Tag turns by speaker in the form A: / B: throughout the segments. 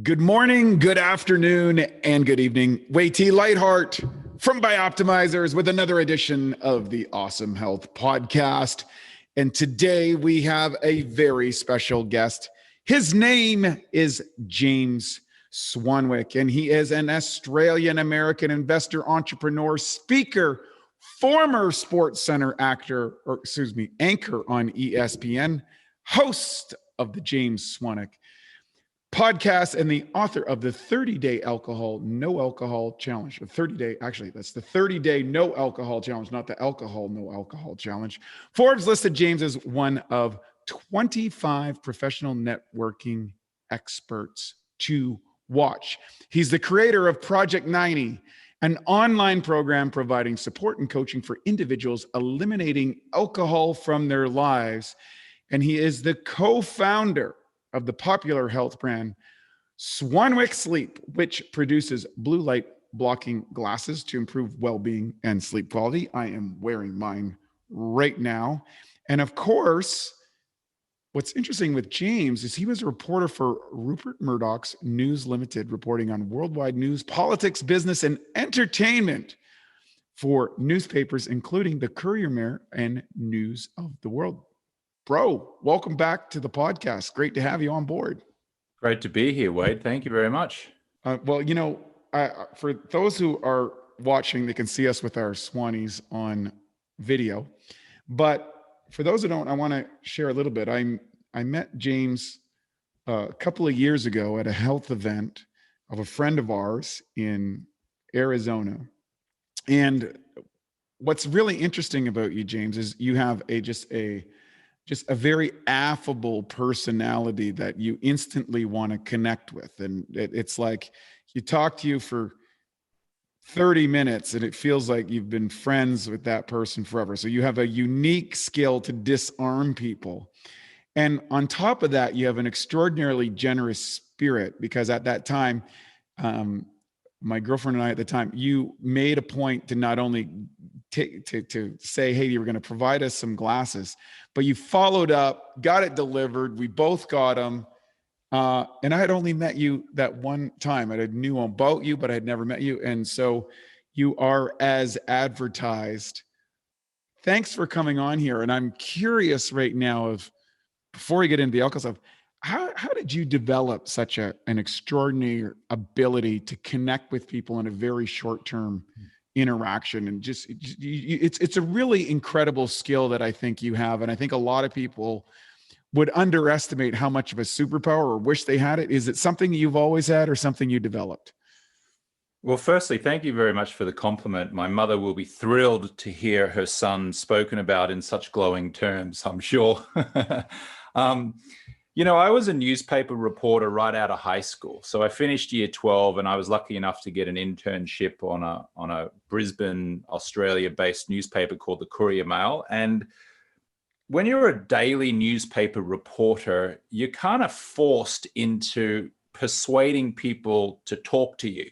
A: Good morning, good afternoon, and good evening. Wei T. Lightheart from Bioptimizers with another edition of the Awesome Health Podcast. And today we have a very special guest. His name is James Swanwick, and he is an Australian-American investor, entrepreneur, speaker, former SportsCenter anchor on ESPN, host of the James Swanwick podcast, and the author of the 30-day no alcohol challenge. The 30-day no alcohol challenge, not the alcohol no alcohol challenge. Forbes listed James as one of 25 professional networking experts to watch. He's the creator of Project 90, an online program providing support and coaching for individuals eliminating alcohol from their lives. And he is the co-founder of the popular health brand Swanwick Sleep, which produces blue light blocking glasses to improve well-being and sleep quality. I am wearing mine right now. And of course, what's interesting with James is he was a reporter for Rupert Murdoch's News Limited, reporting on worldwide news, politics, business, and entertainment for newspapers, including the Courier-Mail and News of the World. Bro, welcome back to the podcast. Great to have you on board.
B: Great to be here, Wade. Thank you very much.
A: For those who are watching, they can see us with our Swannies on video. But for those who don't, I want to share a little bit. I met James a couple of years ago at a health event of a friend of ours in Arizona. And what's really interesting about you, James, is you have just a very affable personality that you instantly want to connect with. And it's like you talk to you for 30 minutes and it feels like you've been friends with that person forever. So you have a unique skill to disarm people. And on top of that, you have an extraordinarily generous spirit, because at that time, my girlfriend and I at the time, you made a point to not only to say, hey, you were going to provide us some glasses, but you followed up, got it delivered. We both got them. And I had only met you that one time. I knew about you, but I had never met you. And so you are as advertised. Thanks for coming on here. And I'm curious right now, before we get into the alcohol stuff, how did you develop such an extraordinary ability to connect with people in a very short-term interaction? And it's a really incredible skill that I think you have. And I think a lot of people would underestimate how much of a superpower or wish they had it. Is it something you've always had or something you developed?
B: Well, firstly, thank you very much for the compliment. My mother will be thrilled to hear her son spoken about in such glowing terms, I'm sure. I was a newspaper reporter right out of high school. So I finished year 12 and I was lucky enough to get an internship on a Brisbane, Australia-based newspaper called the Courier-Mail. And when you're a daily newspaper reporter, you're kind of forced into persuading people to talk to you,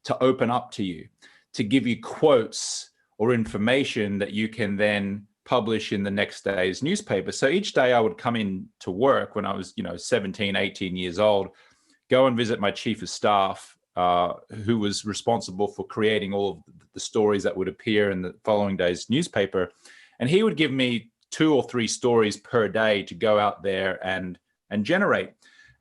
B: to open up to you, to give you quotes or information that you can then publish in the next day's newspaper. So each day I would come in to work when I was, 17, 18 years old, go and visit my chief of staff, who was responsible for creating all of the stories that would appear in the following day's newspaper. And he would give me 2 or 3 stories per day to go out there and generate.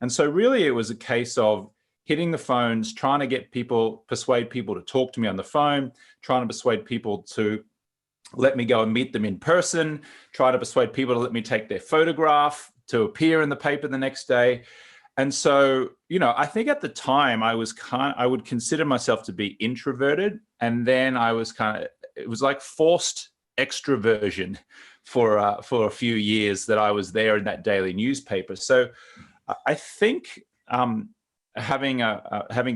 B: And so really it was a case of hitting the phones, trying to persuade people to talk to me on the phone, trying to persuade people to let me go and meet them in person, try to persuade people to let me take their photograph to appear in the paper the next day. And so, I think at the time I would consider myself to be introverted. And then it was like forced extroversion for a few years that I was there in that daily newspaper. So I think having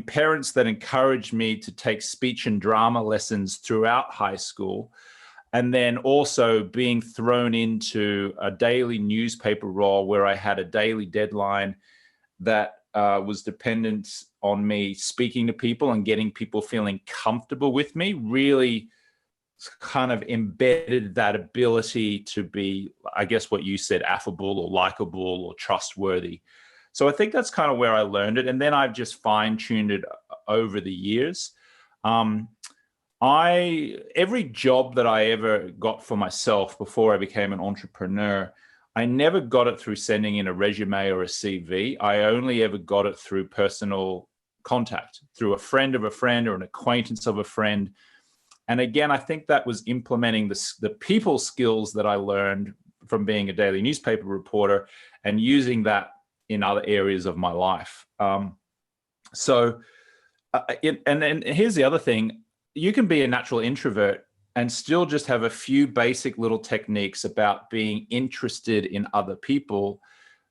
B: parents that encouraged me to take speech and drama lessons throughout high school, and then also being thrown into a daily newspaper role where I had a daily deadline that was dependent on me speaking to people and getting people feeling comfortable with me, really kind of embedded that ability to be, I guess what you said, affable or likable or trustworthy. So I think that's kind of where I learned it. And then I've just fine-tuned it over the years. Every job that I ever got for myself before I became an entrepreneur, I never got it through sending in a resume or a CV. I only ever got it through personal contact, through a friend of a friend or an acquaintance of a friend. And again, I think that was implementing the people skills that I learned from being a daily newspaper reporter and using that in other areas of my life. And then here's the other thing. You can be a natural introvert and still just have a few basic little techniques about being interested in other people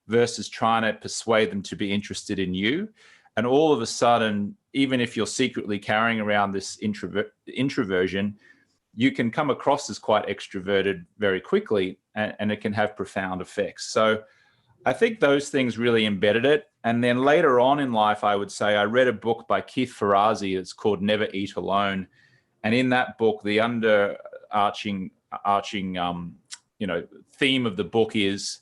B: versus trying to persuade them to be interested in you. And all of a sudden, even if you're secretly carrying around this introversion, you can come across as quite extroverted very quickly, and it can have profound effects. So I think those things really embedded it. And then later on in life, I would say I read a book by Keith Ferrazzi. It's called Never Eat Alone. And in that book, the underarching theme of the book is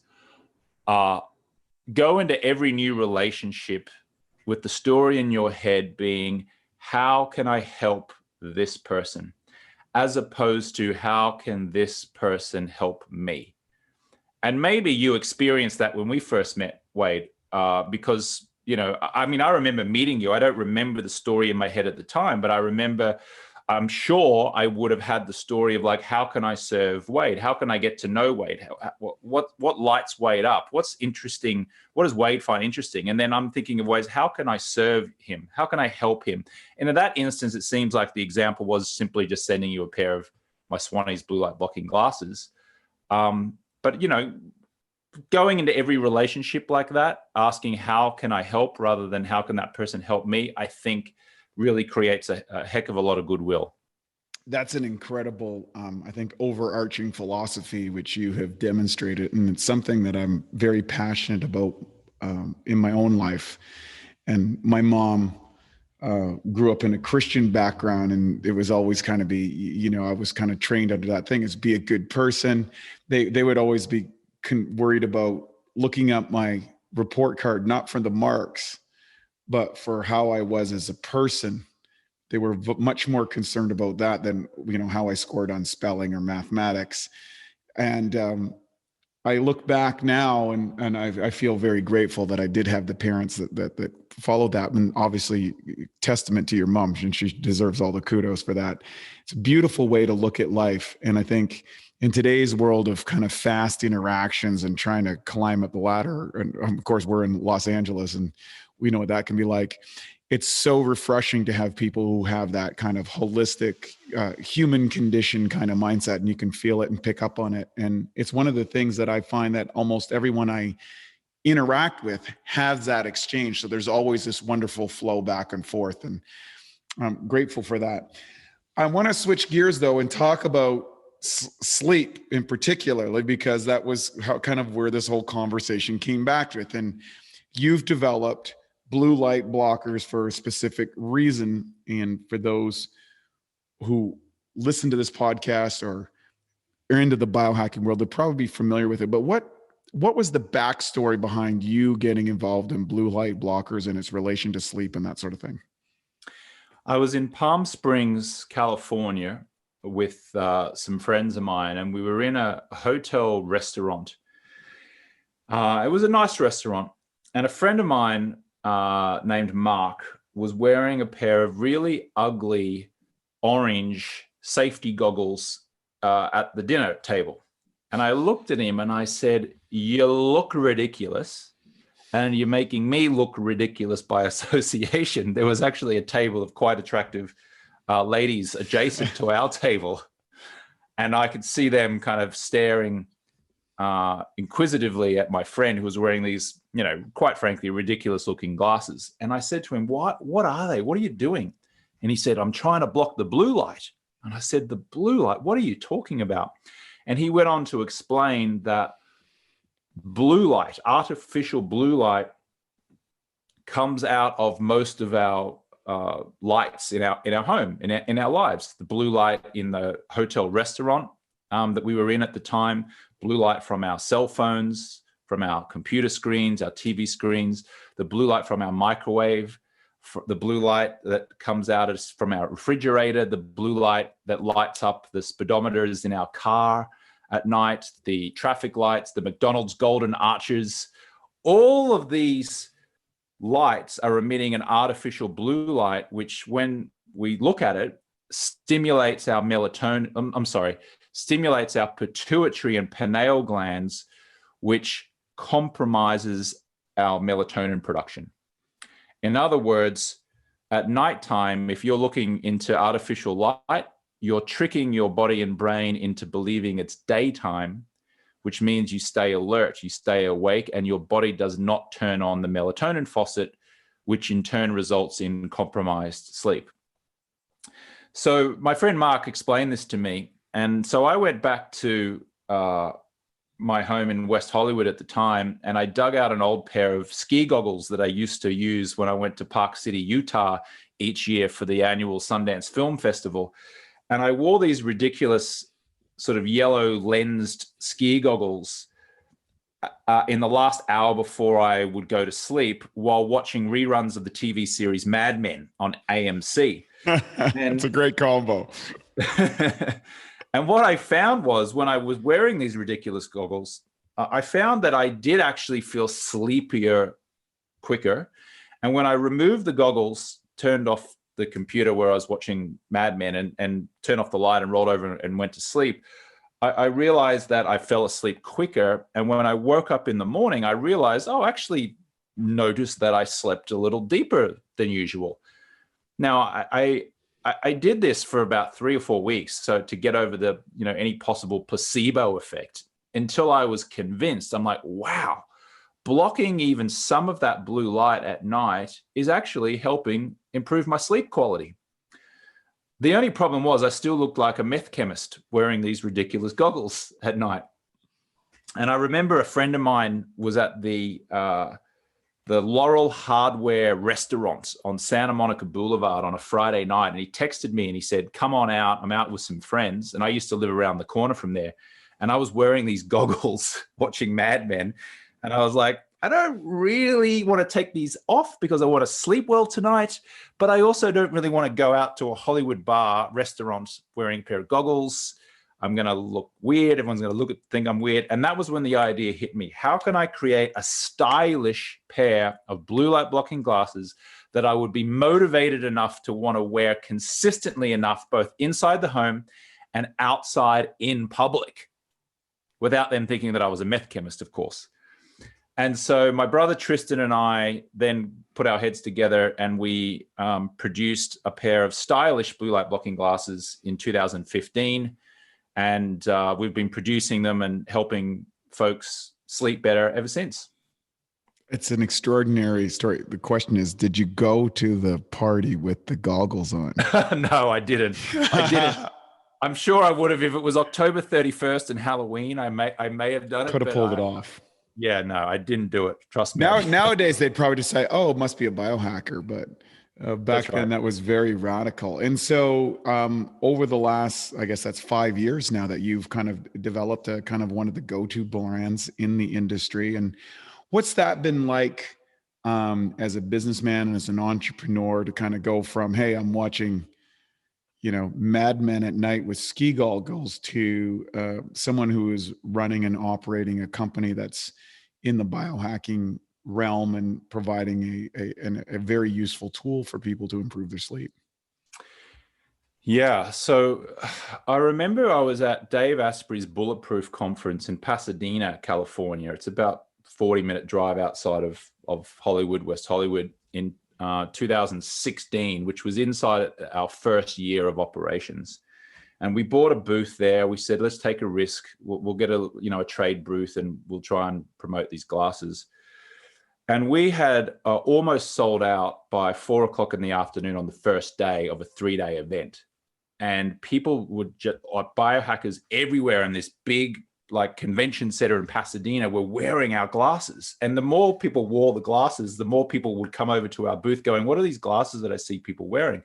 B: go into every new relationship with the story in your head being, how can I help this person? As opposed to, how can this person help me? And maybe you experienced that when we first met, Wade, because, I remember meeting you. I don't remember the story in my head at the time, but I'm sure I would have had the story of like, how can I serve Wade? How can I get to know Wade? What lights Wade up? What's interesting? What does Wade find interesting? And then I'm thinking of ways, how can I serve him? How can I help him? And in that instance, it seems like the example was simply just sending you a pair of my Swannies blue light blocking glasses. But going into every relationship like that, asking how can I help rather than how can that person help me, I think really creates a heck of a lot of goodwill.
A: That's an incredible, I think, overarching philosophy, which you have demonstrated. And it's something that I'm very passionate about in my own life. And my mom grew up in a Christian background, and it was always kind of I was kind of trained under that thing is be a good person. They would always be worried about looking up my report card, not for the marks, but for how I was as a person. They were much more concerned about that than, how I scored on spelling or mathematics. And I look back now and I feel very grateful that I did have the parents that followed that. And obviously testament to your mom, and she deserves all the kudos for that. It's a beautiful way to look at life. And I think in today's world of kind of fast interactions and trying to climb up the ladder, and of course we're in Los Angeles and we know what that can be like. It's so refreshing to have people who have that kind of holistic human condition kind of mindset, and you can feel it and pick up on it. And it's one of the things that I find that almost everyone I interact with has that exchange. So there's always this wonderful flow back and forth, and I'm grateful for that. I want to switch gears though and talk about sleep in particularly, because that was how kind of where this whole conversation came back with. And you've developed blue light blockers for a specific reason. And for those who listen to this podcast or are into the biohacking world, they'll probably be familiar with it. But what was the backstory behind you getting involved in blue light blockers and its relation to sleep and that sort of thing?
B: I was in Palm Springs, California with some friends of mine, and we were in a hotel restaurant. It was a nice restaurant. And a friend of mine named Mark was wearing a pair of really ugly orange safety goggles at the dinner table. And I looked at him and I said, "You look ridiculous, and you're making me look ridiculous by association." There was actually a table of quite attractive ladies adjacent to our table. And I could see them kind of staring inquisitively at my friend who was wearing these, quite frankly, ridiculous looking glasses. And I said to him, what are they? What are you doing? And he said, "I'm trying to block the blue light." And I said, "The blue light? What are you talking about?" And he went on to explain that blue light, artificial blue light, comes out of most of our lights in our home, in our lives. The blue light in the hotel restaurant that we were in at the time, blue light from our cell phones, from our computer screens, our TV screens, the blue light from our microwave, the blue light that comes out from our refrigerator, the blue light that lights up the speedometers in our car at night, the traffic lights, the McDonald's golden arches. All of these lights are emitting an artificial blue light, which when we look at it, stimulates our melatonin, stimulates our pituitary and pineal glands, which compromises our melatonin production. In other words, at nighttime, if you're looking into artificial light, you're tricking your body and brain into believing it's daytime, which means you stay alert, you stay awake, and your body does not turn on the melatonin faucet, which in turn results in compromised sleep. So my friend Mark explained this to me. And so I went back to my home in West Hollywood at the time, and I dug out an old pair of ski goggles that I used to use when I went to Park City, Utah each year for the annual Sundance Film Festival. And I wore these ridiculous sort of yellow lensed ski goggles in the last hour before I would go to sleep while watching reruns of the TV series Mad Men on AMC.
A: It's a great combo.
B: And what I found was when I was wearing these ridiculous goggles, I found that I did actually feel sleepier quicker. And when I removed the goggles, turned off the computer where I was watching Mad Men and turned off the light and rolled over and went to sleep, I realized that I fell asleep quicker. And when I woke up in the morning, I realized, actually noticed that I slept a little deeper than usual. Now, I did this for about 3 or 4 weeks, so to get over the, any possible placebo effect, until I was convinced. I'm like, wow, blocking even some of that blue light at night is actually helping improve my sleep quality. The only problem was I still looked like a meth chemist wearing these ridiculous goggles at night. And I remember a friend of mine was at the Laurel Hardware restaurant on Santa Monica Boulevard on a Friday night. And he texted me and he said, come on out. I'm out with some friends. And I used to live around the corner from there. And I was wearing these goggles watching Mad Men. And I was like, I don't really want to take these off because I want to sleep well tonight. But I also don't really want to go out to a Hollywood bar restaurant wearing a pair of goggles. I'm going to look weird. Everyone's going to think I'm weird. And that was when the idea hit me. How can I create a stylish pair of blue light blocking glasses that I would be motivated enough to want to wear consistently enough, both inside the home and outside in public, without them thinking that I was a meth chemist, of course. And so my brother Tristan and I then put our heads together and we produced a pair of stylish blue light blocking glasses in 2015. And we've been producing them and helping folks sleep better ever since.
A: It's an extraordinary story. The question is, did you go to the party with the goggles on?
B: No, I didn't. I'm sure I would have if it was October 31st and Halloween. I may have done it.
A: Could have pulled it off.
B: Yeah, no, I didn't do it. Trust me.
A: Nowadays, they'd probably just say, oh, it must be a biohacker. But back then, that was very radical. And so over the last, I guess that's 5 years now that you've kind of developed a kind of one of the go-to brands in the industry. And what's that been like as a businessman and as an entrepreneur to kind of go from, hey, I'm watching, Mad Men at night with ski goggles to someone who is running and operating a company that's in the biohacking realm and providing a very useful tool for people to improve their sleep?
B: Yeah. So I remember I was at Dave Asprey's Bulletproof Conference in Pasadena, California. It's about 40-minute drive outside of Hollywood, West Hollywood, in 2016, which was inside our first year of operations. And we bought a booth there. We said, let's take a risk. We'll get a trade booth and we'll try and promote these glasses. And we had almost sold out by 4 o'clock in the afternoon on the first day of a 3-day event. And people would just, biohackers everywhere in this big convention center in Pasadena were wearing our glasses. And the more people wore the glasses, the more people would come over to our booth going, what are these glasses that I see people wearing?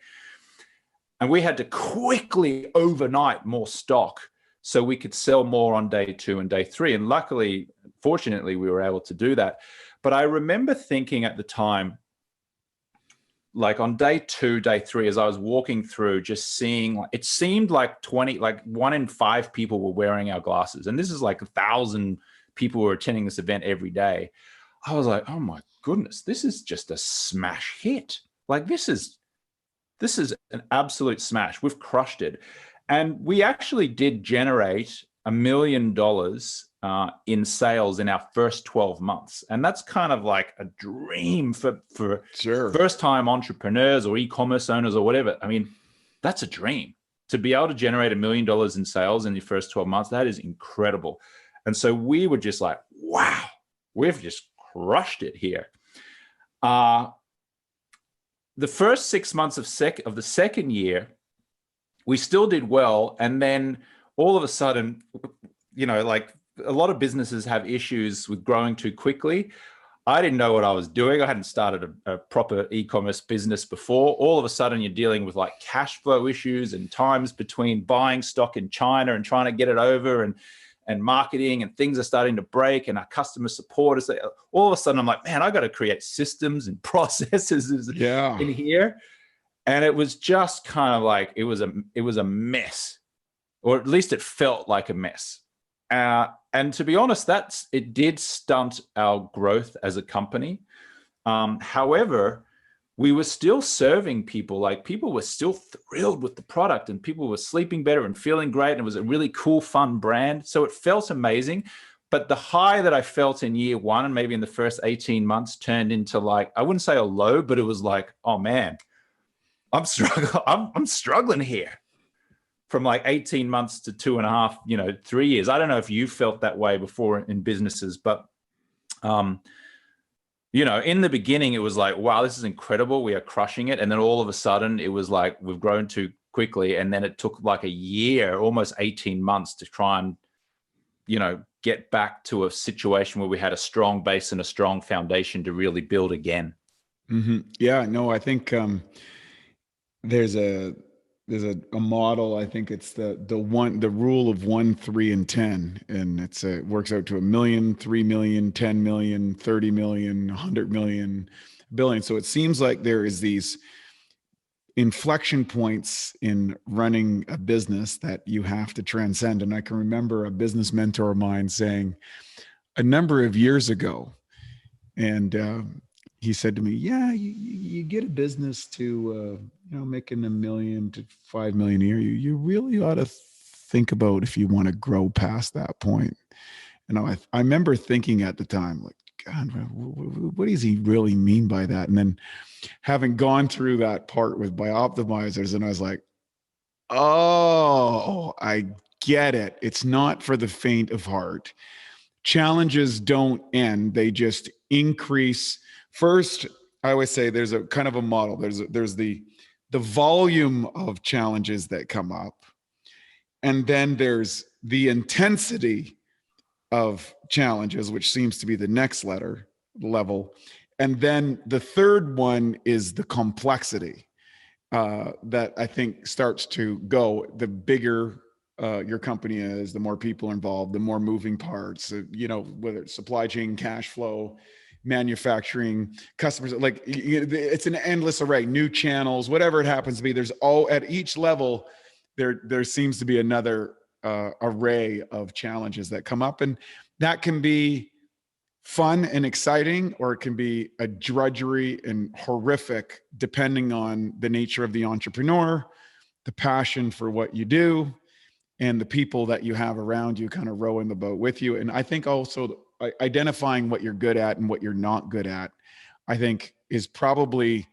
B: And we had to quickly overnight more stock so we could sell more on day 2 and day 3. And luckily, fortunately, we were able to do that. But I remember thinking at the time, like on day 2, day 3, as I was walking through, just seeing, it seemed like 1 in 5 people were wearing our glasses. And this is like 1,000 people were attending this event every day. I was like, oh my goodness, this is just a smash hit. Like this is an absolute smash. We've crushed it. And we actually did generate $1 million in sales in our first 12 months. And that's kind of like a dream for
A: Sure.
B: first-time entrepreneurs or e-commerce owners or whatever. I mean, that's a dream. To be able to generate $1 million in sales in your first 12 months, that is incredible. And so we were just like, wow, we've just crushed it here. The first 6 months of the second year, we still did well. And then all of a sudden, like a lot of businesses have issues with growing too quickly. I didn't know what I was doing. I hadn't started a proper e-commerce business before. All of a sudden, you're dealing with like cash flow issues and times between buying stock in China and trying to get it over, and marketing, and things are starting to break, and our customer support is, all of a sudden I'm like, man, I got to create systems and processes in here. And it was just kind of like, it was a mess, or at least it felt like a mess. And to be honest, it did stunt our growth as a company. However, we were still serving people. Like, people were still thrilled with the product, and people were sleeping better and feeling great. And it was a really cool, fun brand. So it felt amazing. But the high that I felt in year 1 and maybe in the first 18 months turned into, like, I wouldn't say a low, but it was like, oh man, I'm struggling here. From like 18 months to 2.5, 3 years. I don't know if you felt that way before in businesses, but in the beginning, it was like, wow, this is incredible. We are crushing it. And then all of a sudden it was like, we've grown too quickly. And then it took like a year, almost 18 months to try and, get back to a situation where we had a strong base and a strong foundation to really build again.
A: Mm-hmm. Yeah, no, I think there's a model. I think it's the rule of 1, 3, and 10. And it works out to 1 million, 3 million, 10 million, 30 million, 100 million, billion. So it seems like there is these inflection points in running a business that you have to transcend. And I can remember a business mentor of mine saying a number of years ago, and he said to me, yeah, you get a business to, making $1 million to $5 million a year. You really ought to think about if you want to grow past that point. And I remember thinking at the time, like, God, what does he really mean by that? And then having gone through that part with Bioptimizers, and I was like, oh, I get it. It's not for the faint of heart. Challenges don't end. They just increase. First, I always say there's a kind of a model. There's the volume of challenges that come up, and then there's the intensity of challenges, which seems to be the next level. And then the third one is the complexity that I think starts to go. The bigger your company is, the more people involved, the more moving parts, whether it's supply chain, cash flow, manufacturing, customers, like it's an endless array, new channels, whatever it happens to be. There's at each level, there seems to be another array of challenges that come up, and that can be fun and exciting, or it can be a drudgery and horrific, depending on the nature of the entrepreneur, the passion for what you do, and the people that you have around you kind of rowing the boat with you. And I think also identifying what you're good at and what you're not good at, I think, is probably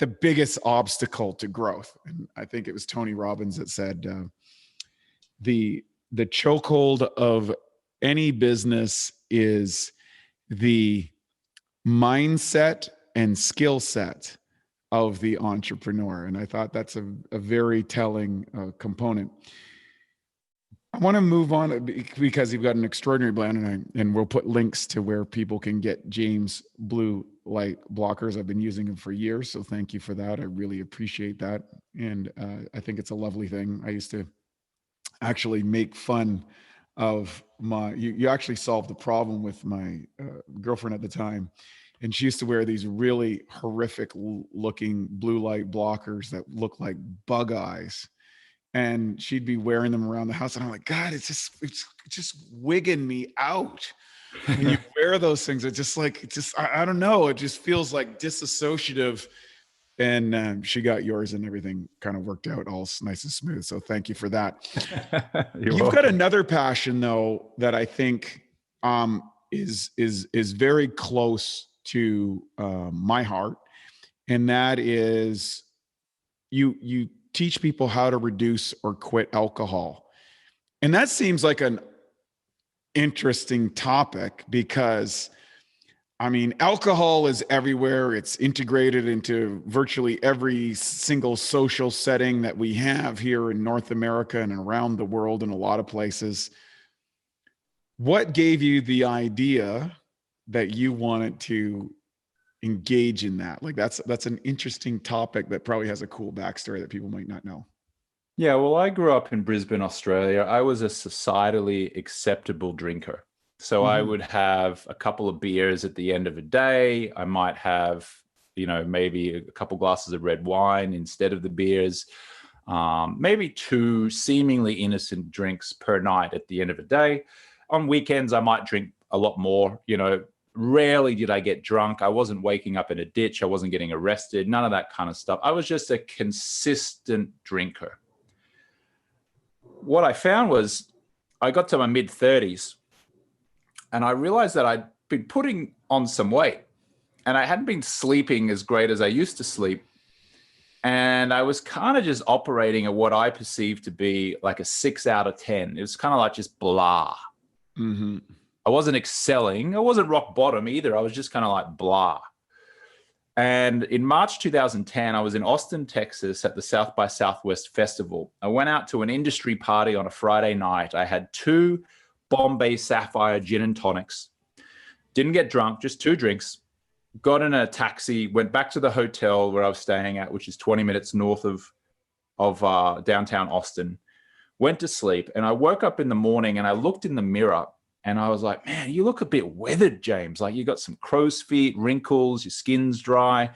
A: the biggest obstacle to growth. And I think it was Tony Robbins that said, the chokehold of any business is the mindset and skill set of the entrepreneur. And I thought that's a very telling component. I want to move on because you've got an extraordinary brand, and we'll put links to where people can get James blue light blockers. I've been using them for years, so thank you for that. I really appreciate that. And I think it's a lovely thing. I used to actually make fun of you actually solved the problem with my girlfriend at the time. And she used to wear these really horrific looking blue light blockers that look like bug eyes. And she'd be wearing them around the house. And I'm like, God, it's just wigging me out. When you wear those things, it's just like, I don't know. It just feels like disassociative. And she got yours and everything kind of worked out all nice and smooth. So thank you for that. You've got another passion though, that I think is very close to my heart. And that is you teach people how to reduce or quit alcohol. And that seems like an interesting topic because I mean, alcohol is everywhere. It's integrated into virtually every single social setting that we have here in North America and around the world in a lot of places. What gave you the idea that you wanted to engage in that? Like that's an interesting topic that probably has a cool backstory that people might not know.
B: Yeah, well, I grew up in Brisbane, Australia. I was a societally acceptable drinker. So I would have a couple of beers at the end of a day. I might have, maybe a couple glasses of red wine instead of the beers. Maybe 2 seemingly innocent drinks per night at the end of a day. On weekends, I might drink a lot more. Rarely did I get drunk. I wasn't waking up in a ditch. I wasn't getting arrested. None of that kind of stuff. I was just a consistent drinker. What I found was I got to my mid-30s and I realized that I'd been putting on some weight and I hadn't been sleeping as great as I used to sleep. And I was kind of just operating at what I perceived to be like a 6 out of 10. It was kind of like just blah.
A: Mm-hmm.
B: I wasn't excelling. I wasn't rock bottom either. I was just kind of like blah. And in March 2010, I was in Austin, Texas at the South by Southwest Festival. I went out to an industry party on a Friday night. I had 2 Bombay Sapphire gin and tonics. Didn't get drunk, just 2 drinks. Got in a taxi, went back to the hotel where I was staying at, which is 20 minutes north of downtown Austin. Went to sleep, and I woke up in the morning and I looked in the mirror and I was like, man, you look a bit weathered, James. Like you got some crow's feet, wrinkles, your skin's dry.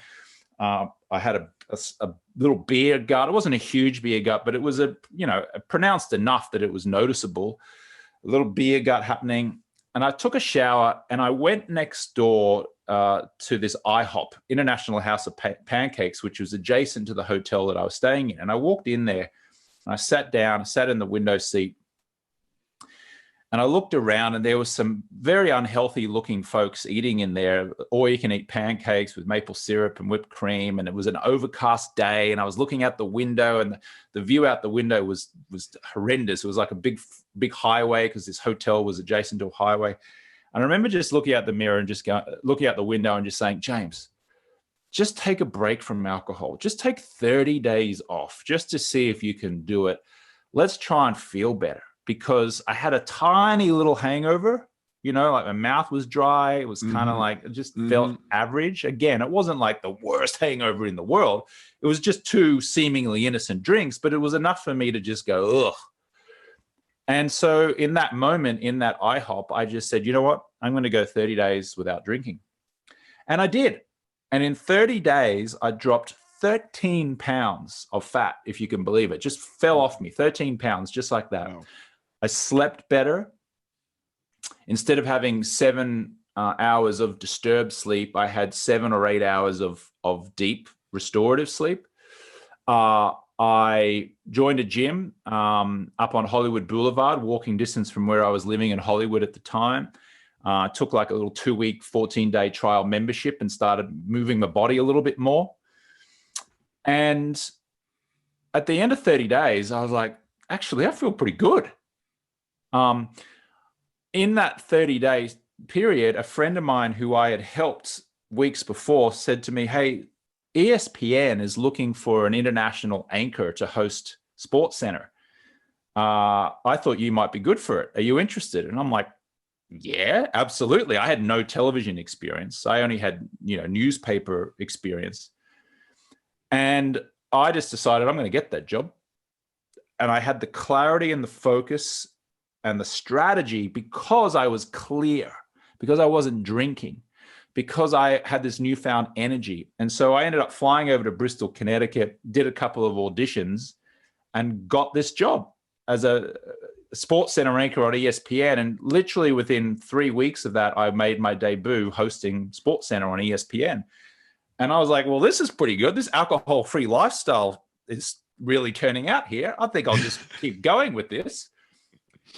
B: I had a little beer gut. It wasn't a huge beer gut, but it was pronounced enough that it was noticeable. A little beer gut happening. And I took a shower and I went next door to this IHOP, International House of Pancakes, which was adjacent to the hotel that I was staying in. And I walked in there and I sat down, I sat in the window seat. And I looked around and there was some very unhealthy looking folks eating in there, or you can eat pancakes with maple syrup and whipped cream. And it was an overcast day. And I was looking out the window and the view out the window was horrendous. It was like a big highway because this hotel was adjacent to a highway. And I remember just looking out the mirror and just looking out the window and just saying, James, just take a break from alcohol. Just take 30 days off just to see if you can do it. Let's try and feel better. Because I had a tiny little hangover, like my mouth was dry. It was kind of like, it just felt average. Again, it wasn't like the worst hangover in the world. It was just 2 seemingly innocent drinks, but it was enough for me to just go, ugh. And so in that moment, in that IHOP, I just said, you know what? I'm going to go 30 days without drinking. And I did. And in 30 days, I dropped 13 pounds of fat, if you can believe it. Just fell off me, 13 pounds, just like that. Wow. I slept better. Instead of having 7 hours of disturbed sleep, I had 7 or 8 hours of deep restorative sleep. I joined a gym up on Hollywood Boulevard, walking distance from where I was living in Hollywood at the time. Took like a little 2-week, 14-day trial membership and started moving my body a little bit more. And at the end of 30 days, I was like, actually, I feel pretty good. In that 30-day period, a friend of mine who I had helped weeks before said to me, hey, ESPN is looking for an international anchor to host SportsCenter. I thought you might be good for it. Are you interested? And I'm like, yeah, absolutely. I had no television experience. I only had, newspaper experience. And I just decided I'm going to get that job. And I had the clarity and the focus and the strategy because I was clear, because I wasn't drinking, because I had this newfound energy. And so I ended up flying over to Bristol, Connecticut, did a couple of auditions, and got this job as a SportsCenter anchor on ESPN. And literally within 3 weeks of that, I made my debut hosting SportsCenter on ESPN. And I was like, well, this is pretty good. This alcohol-free lifestyle is really turning out here. I think I'll just keep going with this.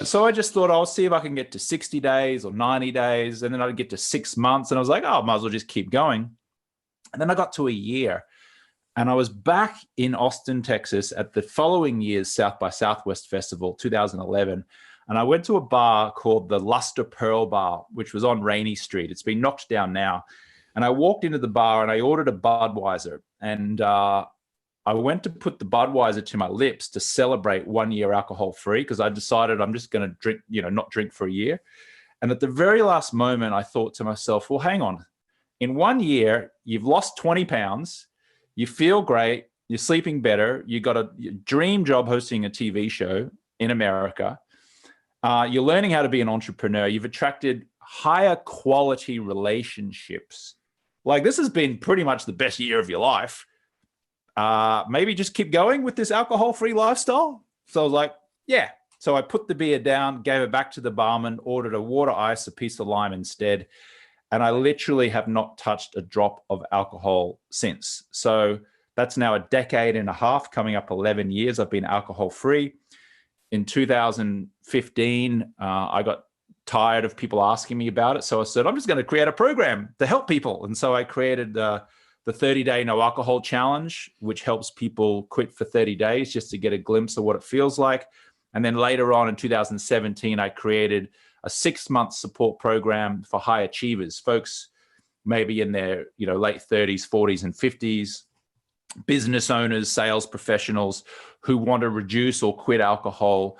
B: So I just thought, I'll see if I can get to 60 days or 90 days. And then I'd get to 6 months. And I was like, oh, I might as well just keep going. And then I got to a year. And I was back in Austin, Texas at the following year's South by Southwest Festival, 2011. And I went to a bar called the Luster Pearl Bar, which was on Rainey Street. It's been knocked down now. And I walked into the bar and I ordered a Budweiser. And I went to put the Budweiser to my lips to celebrate 1 year alcohol free, because I decided I'm just going to drink, not drink for a year. And at the very last moment, I thought to myself, well, hang on. In 1 year, you've lost 20 pounds. You feel great. You're sleeping better. You got a dream job hosting a TV show in America. You're learning how to be an entrepreneur. You've attracted higher quality relationships. Like, this has been pretty much the best year of your life. Maybe just keep going with this alcohol-free lifestyle. So I was like, yeah. So I put the beer down, gave it back to the barman, ordered a water ice, a piece of lime instead. And I literally have not touched a drop of alcohol since. So that's now a decade and a half, coming up 11 years. I've been alcohol-free. In 2015, I got tired of people asking me about it. So I said, I'm just going to create a program to help people. And so I created the 30-day no alcohol challenge, which helps people quit for 30 days just to get a glimpse of what it feels like. And then later on in 2017, I created a 6-month support program for high achievers, folks maybe in their late 30s, 40s, and 50s, business owners, sales professionals who want to reduce or quit alcohol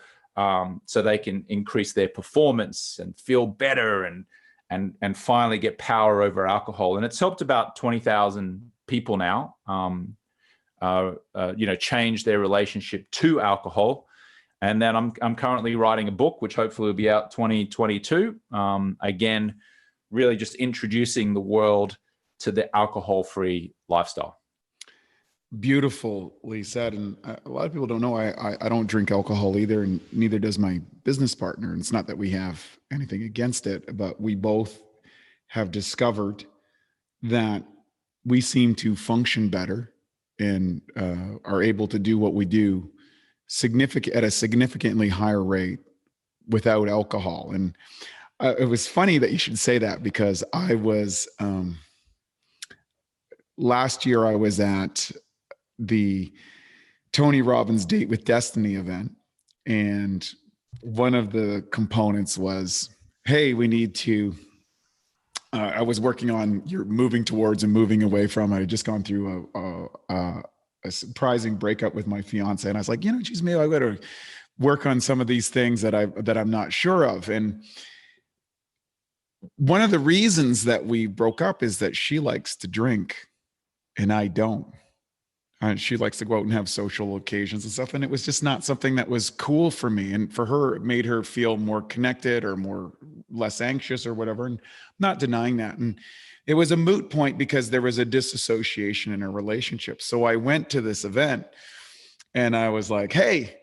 B: so they can increase their performance and feel better and finally get power over alcohol. And it's helped about 20,000 people now, change their relationship to alcohol. And then I'm currently writing a book, which hopefully will be out 2022. Again, really just introducing the world to the alcohol-free lifestyle.
A: Beautifully said. And a lot of people don't know I don't drink alcohol either, and neither does my business partner. And it's not that we have anything against it, but we both have discovered that we seem to function better and are able to do what we do at a significantly higher rate without alcohol. And it was funny that you should say that, because I was last year I was at the Tony Robbins Date with Destiny event, and one of the components was, hey, we need to I was working on you're moving towards and moving away from. I had just gone through a surprising breakup with my fiance, and I was like, geez, maybe I got to work on some of these things that I'm not sure of. And one of the reasons that we broke up is that she likes to drink and I don't. She likes to go out and have social occasions and stuff. And it was just not something that was cool for me. And for her, it made her feel more connected or less anxious or whatever. And I'm not denying that. And it was a moot point because there was a disassociation in our relationship. So I went to this event and I was like, hey,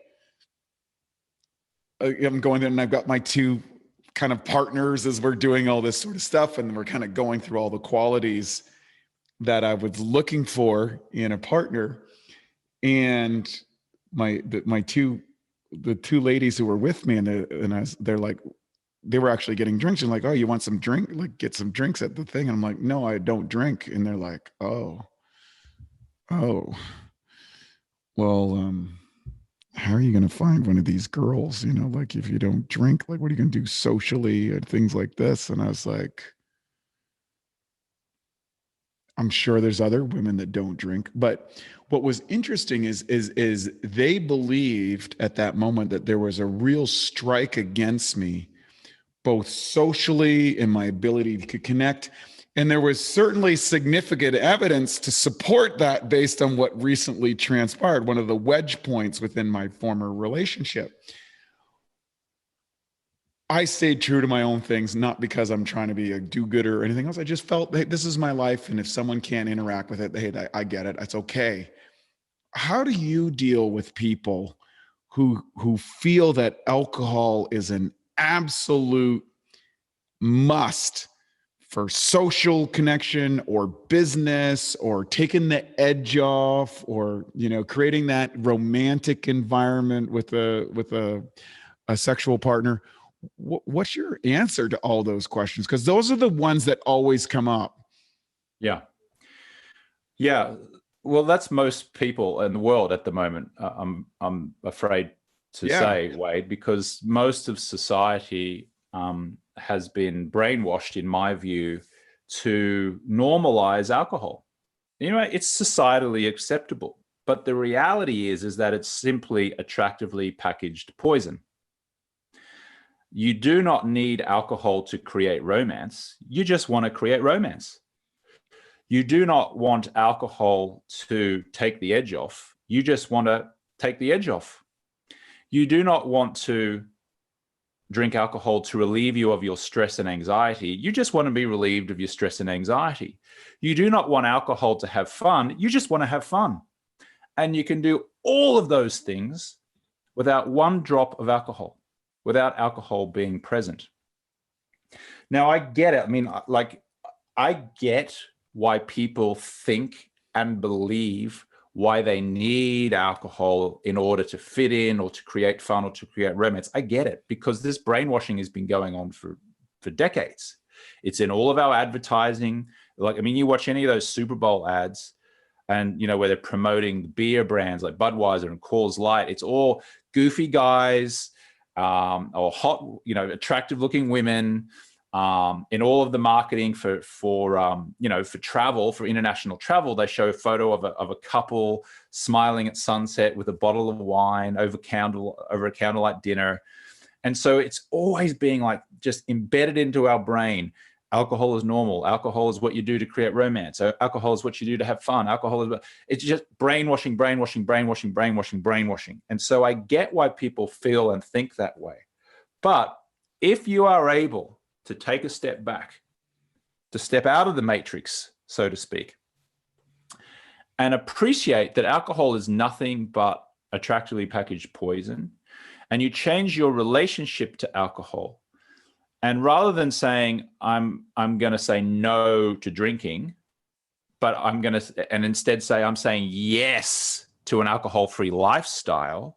A: I'm going there and I've got my two kind of partners as we're doing all this sort of stuff. And we're kind of going through all the qualities that I was looking for in a partner. And the two ladies who were with me, they're like, they were actually getting drinks, and like, oh, you want some drink? Like, get some drinks at the thing. And I'm like, no, I don't drink. And they're like, oh, well, how are you going to find one of these girls? Like, if you don't drink, like, what are you going to do socially and things like this? And I was like, I'm sure there's other women that don't drink. But what was interesting is they believed at that moment that there was a real strike against me, both socially and my ability to connect. And there was certainly significant evidence to support that based on what recently transpired, one of the wedge points within my former relationship. I stayed true to my own things, not because I'm trying to be a do-gooder or anything else. I just felt, hey, this is my life. And if someone can't interact with it, hey, I get it. It's okay. How do you deal with people who feel that alcohol is an absolute must for social connection or business or taking the edge off or, creating that romantic environment with a sexual partner? What's your answer to all those questions? Because those are the ones that always come up.
B: Yeah. Yeah. Well, that's most people in the world at the moment. I'm afraid to say, Wade, because most of society has been brainwashed, in my view, to normalize alcohol. It's societally acceptable, but the reality is that it's simply attractively packaged poison. You do not need alcohol to create romance. You just want to create romance. You do not want alcohol to take the edge off. You just want to take the edge off. You do not want to drink alcohol to relieve you of your stress and anxiety. You just want to be relieved of your stress and anxiety. You do not want alcohol to have fun. You just want to have fun. And you can do all of those things without one drop of alcohol, without alcohol being present. Now, I get it. I mean, I get why people think and believe why they need alcohol in order to fit in or to create fun or to create romance. I get it, because this brainwashing has been going on for decades. It's in all of our advertising. You watch any of those Super Bowl ads and, where they're promoting the beer brands like Budweiser and Coors Light. It's all goofy guys or hot, attractive looking women. In all of the marketing for travel, for international travel, they show a photo of a couple smiling at sunset with a bottle of wine over a candlelight dinner. And so it's always being just embedded into our brain. Alcohol is normal. Alcohol is what you do to create romance. So alcohol is what you do to have fun. It's just brainwashing. And so I get why people feel and think that way. But if you are able to take a step back, to step out of the matrix, so to speak, and appreciate that alcohol is nothing but attractively packaged poison, and you change your relationship to alcohol, and rather than saying, I'm going to say no to drinking, but instead say, I'm saying yes to an alcohol-free lifestyle,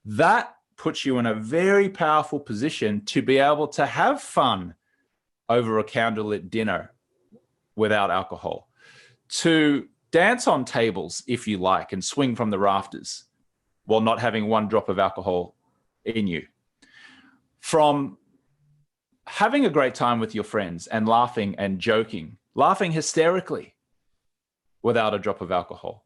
B: that puts you in a very powerful position to be able to have fun over a candlelit dinner without alcohol, to dance on tables if you like and swing from the rafters while not having one drop of alcohol in you, from having a great time with your friends and laughing and joking, laughing hysterically without a drop of alcohol.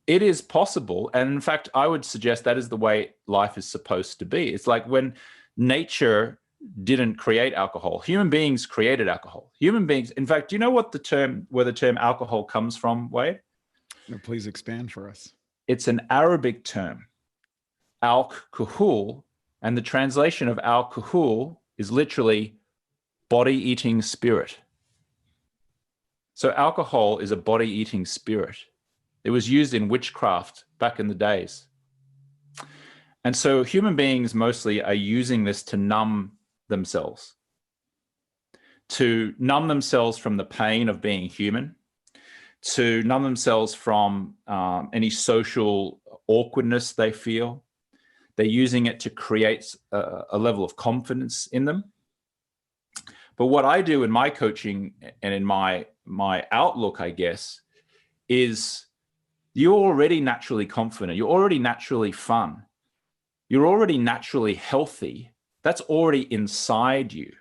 B: It is possible. And in fact, I would suggest that is the way life is supposed to be. It's like when nature didn't create alcohol. Human beings created alcohol. Human beings, in fact, do you know where the term alcohol comes from, Wade?
A: No, please expand for us.
B: It's an Arabic term, al-kuhul, and the translation of al-kuhul is literally body-eating spirit. So alcohol is a body-eating spirit. It was used in witchcraft back in the days. And so human beings mostly are using this to numb themselves from the pain of being human, to numb themselves from any social awkwardness they feel. They're using it to create a level of confidence in them. But what I do in my coaching and in my outlook, I guess, is you're already naturally confident. You're already naturally fun. You're already naturally healthy. That's already inside you.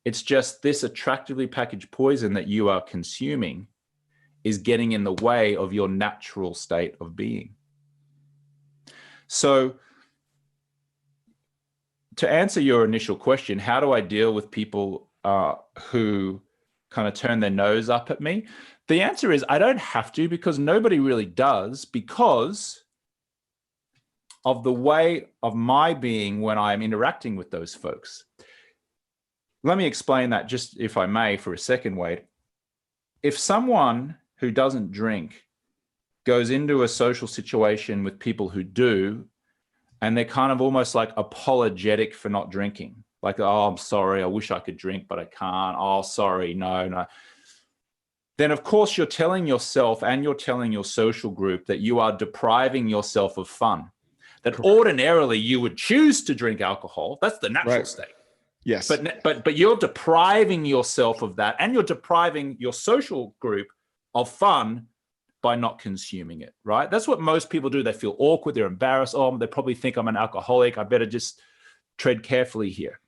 B: It's just this attractively packaged poison that you are consuming is getting in the way of your natural state of being. So to answer your initial question, how do I deal with people who kind of turn their nose up at me? The answer is I don't have to, because nobody really does, because of the way of my being when I'm interacting with those folks. let me explain that just, if I may, for a second, Wade. If someone who doesn't drink goes into a social situation with people who do, and they're kind of almost like apologetic for not drinking, like, oh, I'm sorry, I wish I could drink, but I can't. Oh, sorry, no. Then of course you're telling yourself and you're telling your social group that you are depriving yourself of fun, that ordinarily you would choose to drink alcohol. That's the natural state.
A: Yes.
B: But you're depriving yourself of that, and you're depriving your social group of fun by not consuming it, right? That's what most people do. They feel awkward, they're embarrassed. Oh, they probably think I'm an alcoholic. I better just tread carefully here.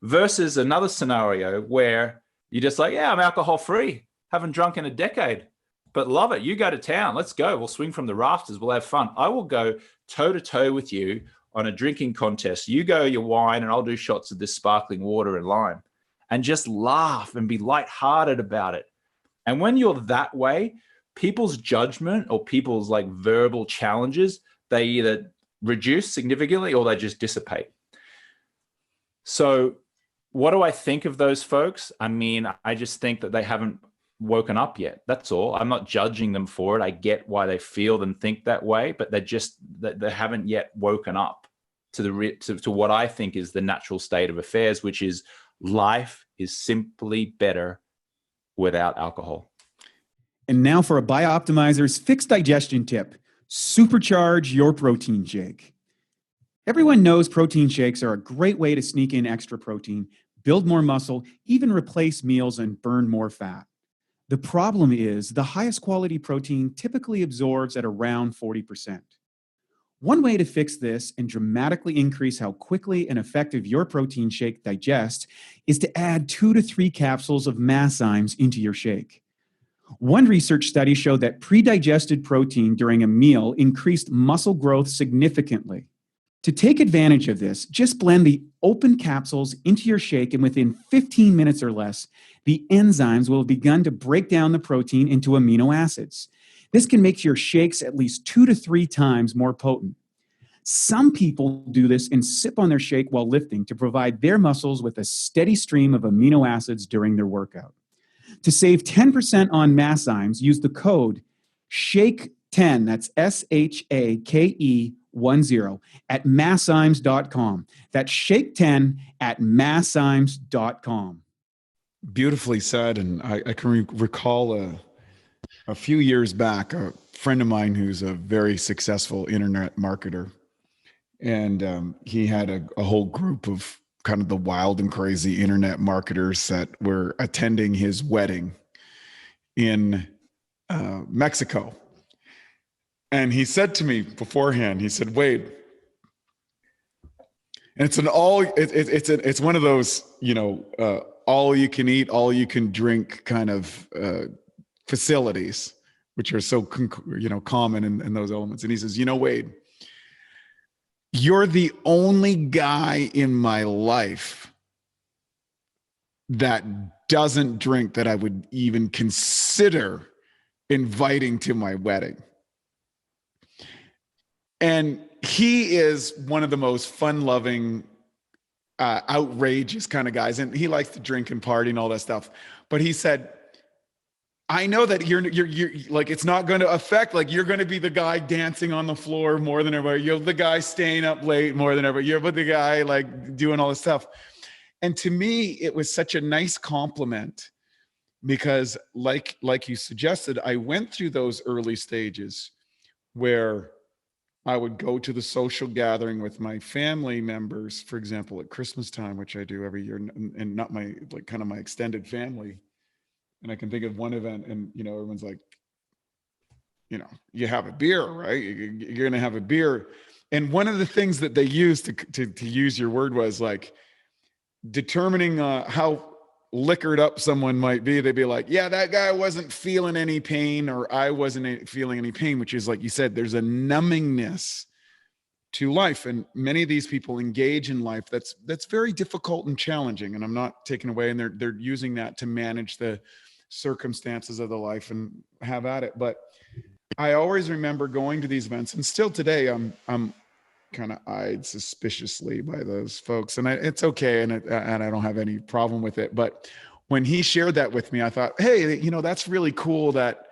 B: Versus another scenario where you're just like, yeah, I'm alcohol free. Haven't drunk in a decade, but love it. You go to town. Let's go. We'll swing from the rafters. We'll have fun. I will go toe to toe with you on a drinking contest. You go your wine and I'll do shots of this sparkling water and lime, and just laugh and be lighthearted about it. And when you're that way, people's judgment or people's like verbal challenges, they either reduce significantly or they just dissipate. So what do I think of those folks? I mean, I just think that they haven't woken up yet. That's all. I'm not judging them for it. I get why they feel and think that way, but they haven't yet woken up to what I think is the natural state of affairs, which is life is simply better without alcohol.
C: And now for a Bioptimizers fixed digestion tip: supercharge your protein shake. Everyone knows protein shakes are a great way to sneak in extra protein, build more muscle, even replace meals and burn more fat. The problem is the highest quality protein typically absorbs at around 40%. One way to fix this and dramatically increase how quickly and effective your protein shake digests is to add 2 to 3 capsules of masszymes into your shake. One research study showed that pre-digested protein during a meal increased muscle growth significantly. To take advantage of this, just blend the open capsules into your shake, and within 15 minutes or less, the enzymes will have begun to break down the protein into amino acids. This can make your shakes at least 2 to 3 times more potent. Some people do this and sip on their shake while lifting to provide their muscles with a steady stream of amino acids during their workout. To save 10% on masszymes, use the code SHAKE10, that's SHAKE10, at masszymes.com. That's SHAKE10 at masszymes.com.
A: Beautifully said. And I can recall a few years back, a friend of mine who's a very successful internet marketer, and he had a whole group of kind of the wild and crazy internet marketers that were attending his wedding in Mexico. And he said to me beforehand, he said, Wade, and it's one of those, all you can eat, all you can drink kind of facilities, which are so, common in those elements. And he says, Wade, you're the only guy in my life that doesn't drink that I would even consider inviting to my wedding. And he is one of the most fun-loving, outrageous kind of guys. And he likes to drink and party and all that stuff. But he said, I know that you're like, it's not going to affect, like, you're going to be the guy dancing on the floor more than everybody. You're the guy staying up late more than everybody. You're the guy like doing all this stuff. And to me, it was such a nice compliment because like you suggested, I went through those early stages where I would go to the social gathering with my family members, for example, at Christmas time, which I do every year, and not my, like, kind of my extended family. And I can think of one event and, everyone's like, you have a beer, right? You're going to have a beer. And one of the things that they used to use your word was like determining how liquored up someone might be. They'd be like, yeah, that guy wasn't feeling any pain, or I wasn't feeling any pain, which is, like you said, there's a numbingness to life. And many of these people engage in life that's very difficult and challenging. And I'm not taking away, and they're using that to manage the circumstances of the life and have at it. But I always remember going to these events, and still today, I'm kind of eyed suspiciously by those folks, and it's okay, and I don't have any problem with it. But when he shared that with me, I thought, hey, that's really cool that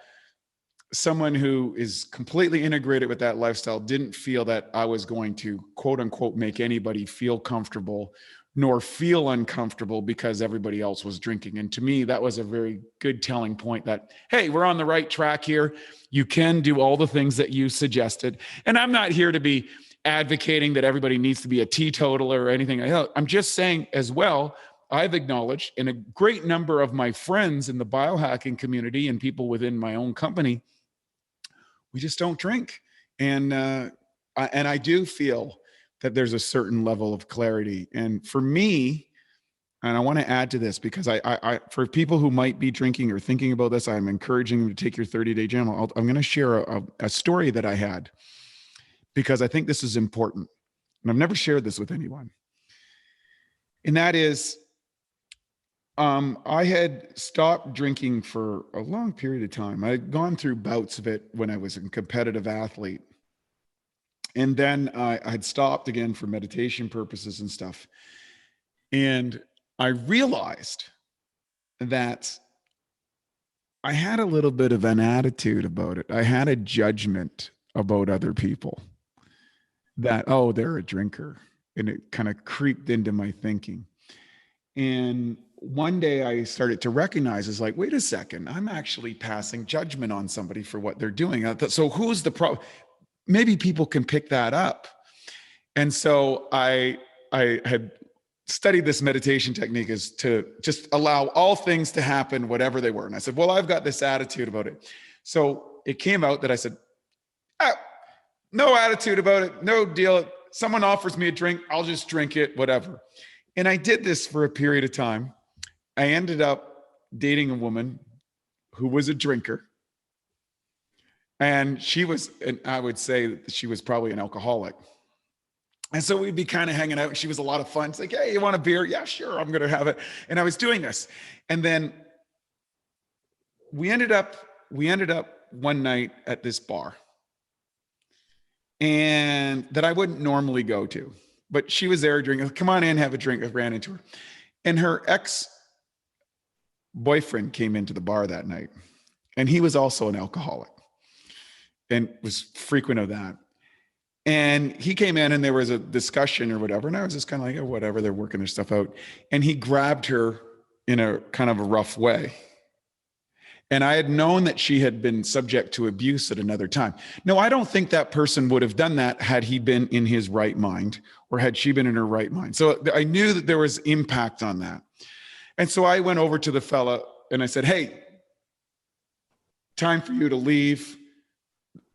A: someone who is completely integrated with that lifestyle didn't feel that I was going to, quote unquote, make anybody feel comfortable nor feel uncomfortable because everybody else was drinking. And to me, that was a very good telling point that, hey, we're on the right track here. You can do all the things that you suggested. And I'm not here to be advocating that everybody needs to be a teetotaler or anything. I'm just saying as well, I've acknowledged, and a great number of my friends in the biohacking community and people within my own company, we just don't drink. And I do feel that there's a certain level of clarity. And for me, and I want to add to this because I for people who might be drinking or thinking about this, I'm encouraging them to take your 30-day journal. I'm going to share a story that I had because I think this is important. And I've never shared this with anyone. And that is, I had stopped drinking for a long period of time. I had gone through bouts of it when I was a competitive athlete. And then I had stopped again for meditation purposes and stuff. And I realized that I had a little bit of an attitude about it. I had a judgment about other people that, oh, they're a drinker. And it kind of creeped into my thinking. And one day I started to recognize, is like, wait a second, I'm actually passing judgment on somebody for what they're doing. So who's the problem? Maybe people can pick that up. And so I had studied this meditation technique is to just allow all things to happen, whatever they were. And I said, well, I've got this attitude about it. So it came out that I said, no attitude about it, no deal. Someone offers me a drink, I'll just drink it, whatever. And I did this for a period of time. I ended up dating a woman who was a drinker. And she was, and I would say that she was probably an alcoholic. And so we'd be kind of hanging out. She was a lot of fun. It's like, hey, you want a beer? Yeah, sure, I'm going to have it. And I was doing this. And then we ended up one night at this bar, and that I wouldn't normally go to. But she was there drinking. Come on in, have a drink. I ran into her. And her ex-boyfriend came into the bar that night. And he was also an alcoholic and was frequent of that. And he came in and there was a discussion or whatever. And I was just kind of like, oh, whatever, they're working their stuff out. And he grabbed her in a kind of a rough way. And I had known that she had been subject to abuse at another time. No, I don't think that person would have done that had he been in his right mind or had she been in her right mind. So I knew that there was impact on that. And so I went over to the fella and I said, hey, time for you to leave.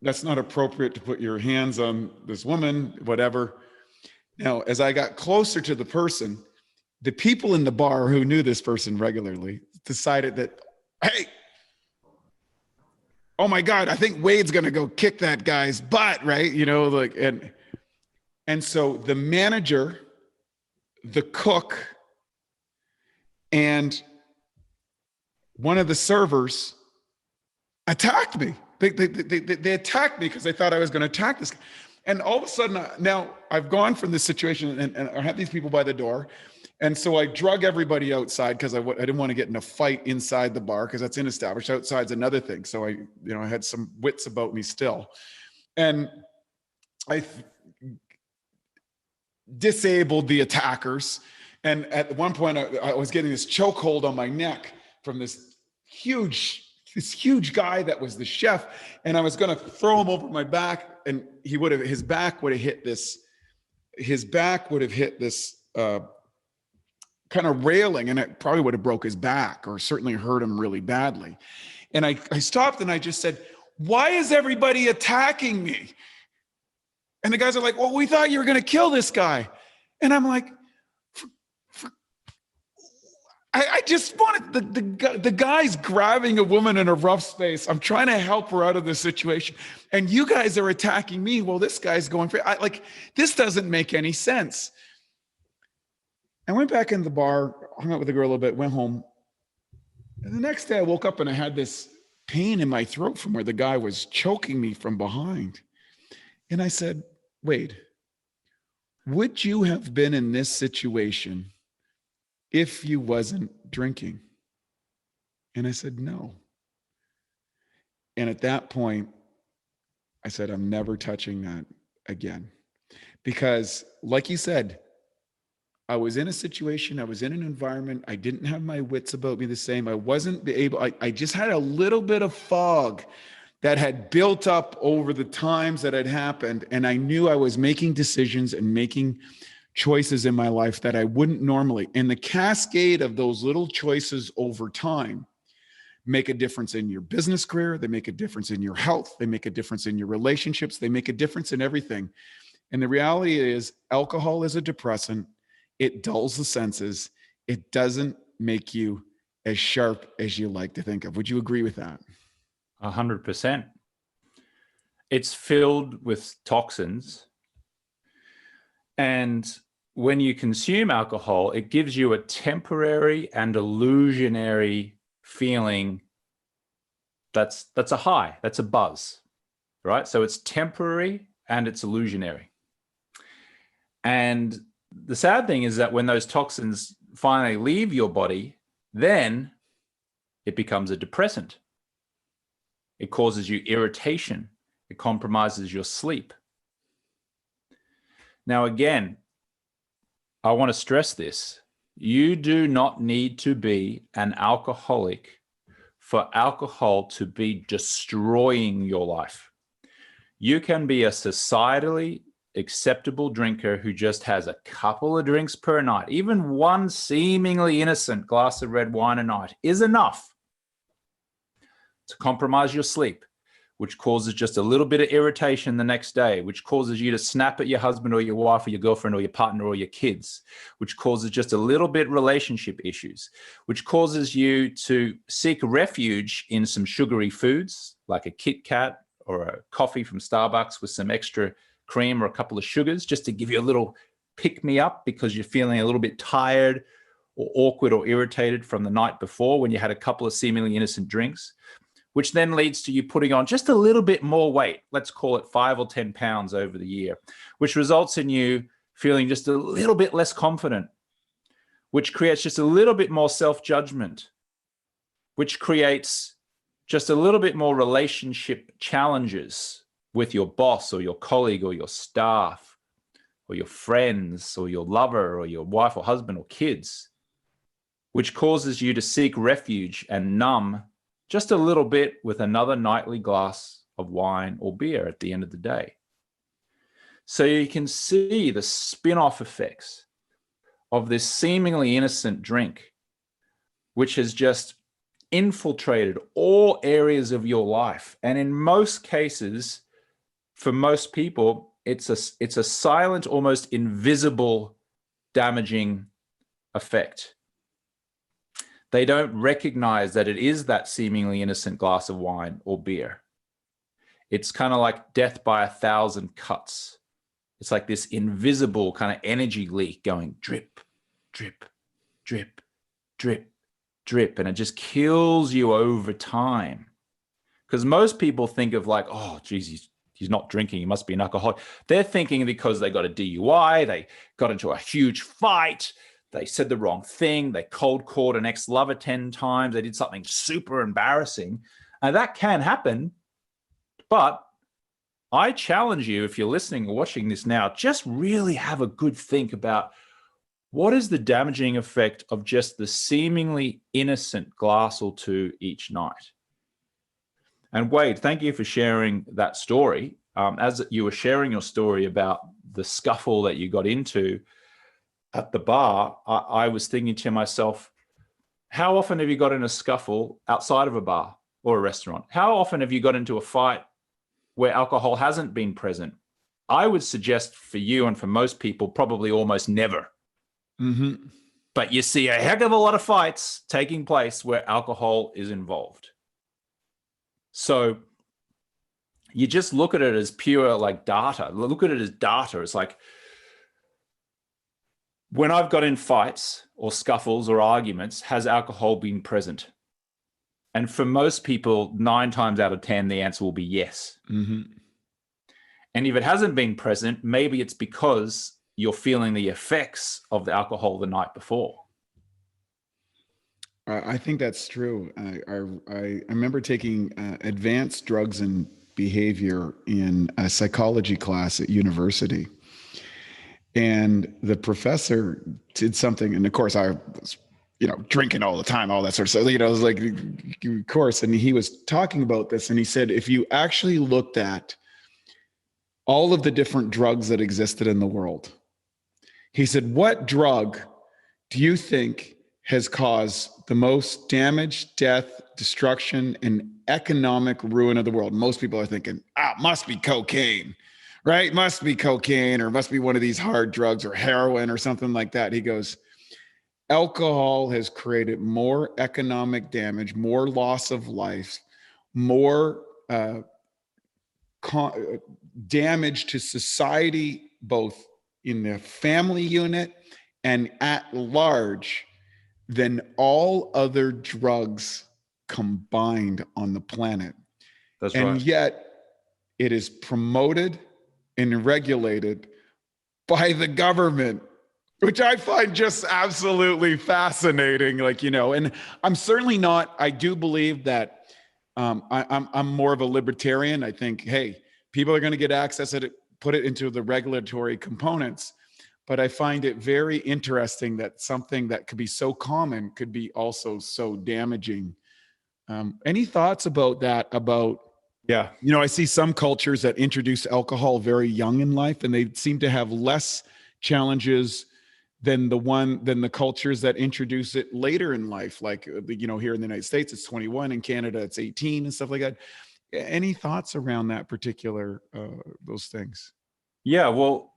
A: That's not appropriate to put your hands on this woman, whatever. Now, as I got closer to the person, the people in the bar who knew this person regularly decided that, hey, oh my God, I think Wade's going to go kick that guy's butt, right? And so the manager, the cook, and one of the servers attacked me. They attacked me because they thought I was going to attack this guy. And all of a sudden, now I've gone from this situation and I had these people by the door. And so I drug everybody outside because I didn't want to get in a fight inside the bar because that's unestablished. Outside's another thing. So I had some wits about me still. And I disabled the attackers. And at one point I was getting this chokehold on my neck from this huge guy that was the chef. And I was going to throw him over my back and his back would have hit this kind of railing, and it probably would have broke his back or certainly hurt him really badly. And I stopped and I just said, why is everybody attacking me? And the guys are like, well, we thought you were going to kill this guy. And I'm like, I just wanted the guy's grabbing a woman in a rough space. I'm trying to help her out of this situation. And you guys are attacking me. Well, this guy's going for this doesn't make any sense. I went back in the bar, hung out with the girl a little bit, went home. And the next day I woke up and I had this pain in my throat from where the guy was choking me from behind. And I said, Wade, would you have been in this situation if you wasn't drinking? And I said, no. And at that point, I said, I'm never touching that again. Because like you said, I was in a situation, I was in an environment, I didn't have my wits about me the same. I wasn't able, I just had a little bit of fog that had built up over the times that had happened. And I knew I was making decisions and making choices in my life that I wouldn't normally. And the cascade of those little choices over time make a difference in your business career. They make a difference in your health. They make a difference in your relationships. They make a difference in everything. And the reality is, alcohol is a depressant. It dulls the senses. It doesn't make you as sharp as you like to think of. Would you agree with that?
B: 100%. It's filled with toxins. And when you consume alcohol, it gives you a temporary and illusionary feeling that's a high, that's a buzz, right? So it's temporary and it's illusionary. And the sad thing is that when those toxins finally leave your body, then it becomes a depressant. It causes you irritation. It compromises your sleep. Now, again, I want to stress this. You do not need to be an alcoholic for alcohol to be destroying your life. You can be a societally acceptable drinker who just has a couple of drinks per night. Even one seemingly innocent glass of red wine a night is enough to compromise your sleep, which causes just a little bit of irritation the next day, which causes you to snap at your husband or your wife or your girlfriend or your partner or your kids, which causes just a little bit relationship issues, which causes you to seek refuge in some sugary foods like a Kit Kat or a coffee from Starbucks with some extra cream or a couple of sugars, just to give you a little pick-me-up because you're feeling a little bit tired or awkward or irritated from the night before when you had a couple of seemingly innocent drinks, which then leads to you putting on just a little bit more weight. Let's call it 5 or 10 pounds over the year, which results in you feeling just a little bit less confident, which creates just a little bit more self-judgment, which creates just a little bit more relationship challenges with your boss or your colleague or your staff or your friends or your lover or your wife or husband or kids, which causes you to seek refuge and numb just a little bit with another nightly glass of wine or beer at the end of the day. So you can see the spin-off effects of this seemingly innocent drink, which has just infiltrated all areas of your life. And in most cases, for most people, it's a silent, almost invisible, damaging effect. They don't recognize that it is that seemingly innocent glass of wine or beer. It's kind of like death by 1,000 cuts. It's like this invisible kind of energy leak going drip, drip, drip, drip, drip, and it just kills you over time. Because most people think of like, oh, geez, he's not drinking, he must be an alcoholic. They're thinking because they got a DUI, they got into a huge fight, they said the wrong thing, they cold called an ex-lover 10 times, they did something super embarrassing. And that can happen, but I challenge you, if you're listening or watching this now, just really have a good think about what is the damaging effect of just the seemingly innocent glass or two each night. And Wade, thank you for sharing that story. As you were sharing your story about the scuffle that you got into at the bar, I was thinking to myself, how often have you got in a scuffle outside of a bar or a restaurant? How often have you got into a fight where alcohol hasn't been present? I would suggest for you and for most people, probably almost never.
A: Mm-hmm.
B: But you see a heck of a lot of fights taking place where alcohol is involved. So you just look at it as pure like data. Look at it as data. It's like when I've got in fights or scuffles or arguments, has alcohol been present? And for most people, 9 times out of 10, the answer will be yes.
A: Mm-hmm.
B: And if it hasn't been present, maybe it's because you're feeling the effects of the alcohol the night before.
A: I think that's true. I remember taking advanced drugs and behavior in a psychology class at university. And the professor did something, and of course I was, drinking all the time, all that sort of stuff, it was like, of course. And he was talking about this, and he said, if you actually looked at all of the different drugs that existed in the world, he said, what drug do you think has caused the most damage, death, destruction, and economic ruin of the world? Most people are thinking, must be cocaine, right? Must be cocaine, or must be one of these hard drugs, or heroin, or something like that. He goes, alcohol has created more economic damage, more loss of life, more damage to society, both in the family unit and at large, than all other drugs combined on the planet.
B: That's right.
A: And yet it is promoted and regulated by the government, which I find just absolutely fascinating. And I'm certainly not, I do believe that I'm more of a libertarian. I think, hey, people are going to get access to it, put it into the regulatory components. But I find it very interesting that something that could be so common could be also so damaging. Any thoughts about that?
B: Yeah.
A: I see some cultures that introduce alcohol very young in life, and they seem to have less challenges than the cultures that introduce it later in life. Like, here in the United States, it's 21, in Canada, it's 18 and stuff like that. Any thoughts around that particular, those things?
B: Yeah, well,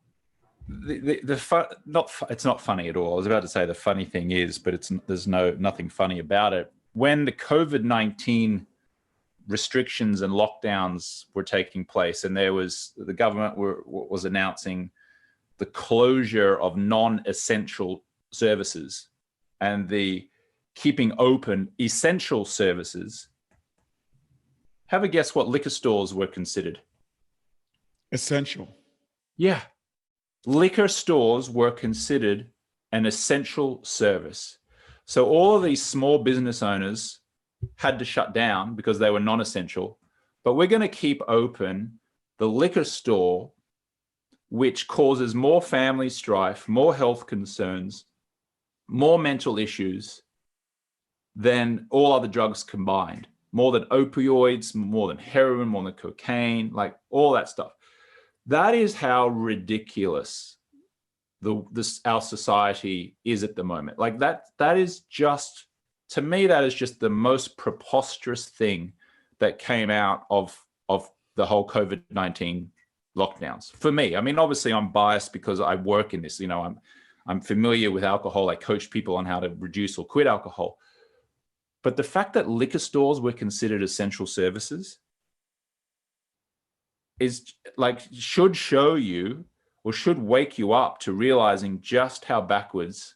B: it's not funny at all. I was about to say the funny thing is, but there's nothing funny about it. When the COVID-19 restrictions and lockdowns were taking place, and the government was announcing the closure of non-essential services and the keeping open essential services, have a guess what liquor stores were considered?
A: Essential.
B: Yeah. Liquor stores were considered an essential service. So all of these small business owners had to shut down because they were non-essential, but we're going to keep open the liquor store, which causes more family strife, more health concerns, more mental issues than all other drugs combined, more than opioids, more than heroin, more than cocaine, like all that stuff. That is how ridiculous our society is at the moment. Like that is just, to me, that is just the most preposterous thing that came out of the whole COVID-19 lockdowns. For me, I mean, obviously I'm biased because I work in this, I'm familiar with alcohol. I coach people on how to reduce or quit alcohol. But the fact that liquor stores were considered essential services should show you, or should wake you up to realizing just how backwards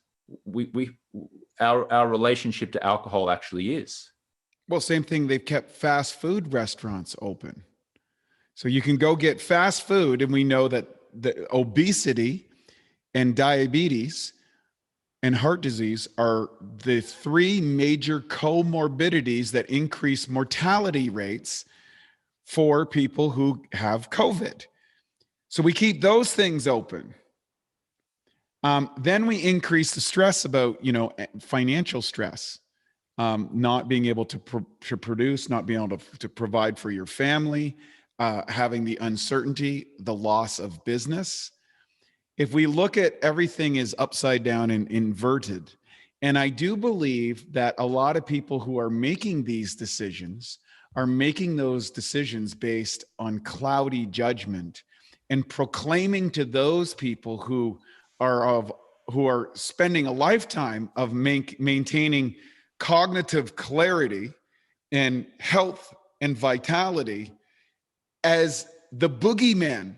B: our relationship to alcohol actually is.
A: Well, same thing. They've kept fast food restaurants open. So you can go get fast food, and we know that the obesity and diabetes and heart disease are the three major comorbidities that increase mortality rates for people who have COVID. So we keep those things open. Then we increase the stress about, financial stress, not being able to produce, not being able to provide for your family, having the uncertainty, the loss of business. If we look at everything is upside down and inverted, and I do believe that a lot of people who are making these decisions are making those decisions based on cloudy judgment and proclaiming to those people who are spending a lifetime of maintaining cognitive clarity and health and vitality as the boogeyman.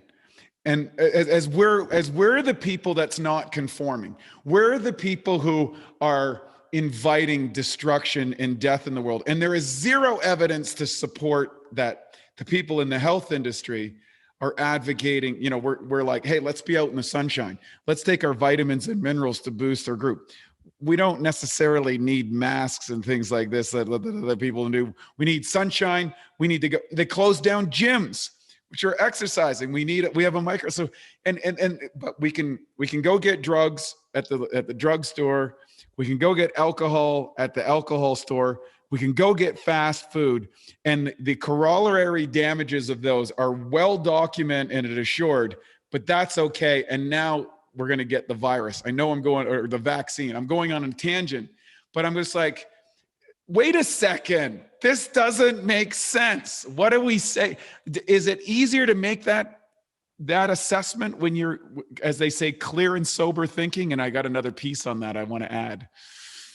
A: And as we're the people that's not conforming, we're the people who are inviting destruction and death in the world. And there is zero evidence to support that the people in the health industry are advocating, we're like, hey, let's be out in the sunshine. Let's take our vitamins and minerals to boost our group. We don't necessarily need masks and things like this that people do. We need sunshine. We need to go. They closed down gyms, which are exercising. We have a micro. So, but we can go get drugs at the drugstore. We can go get alcohol at the alcohol store. We can go get fast food, and the corollary damages of those are well documented and assured, but that's okay. And now we're going to get the virus. I know or the vaccine. I'm going on a tangent, but I'm just like, wait a second. This doesn't make sense. What do we say? Is it easier to make that assessment when you're, as they say, clear and sober thinking? And I got another piece on that I want to add.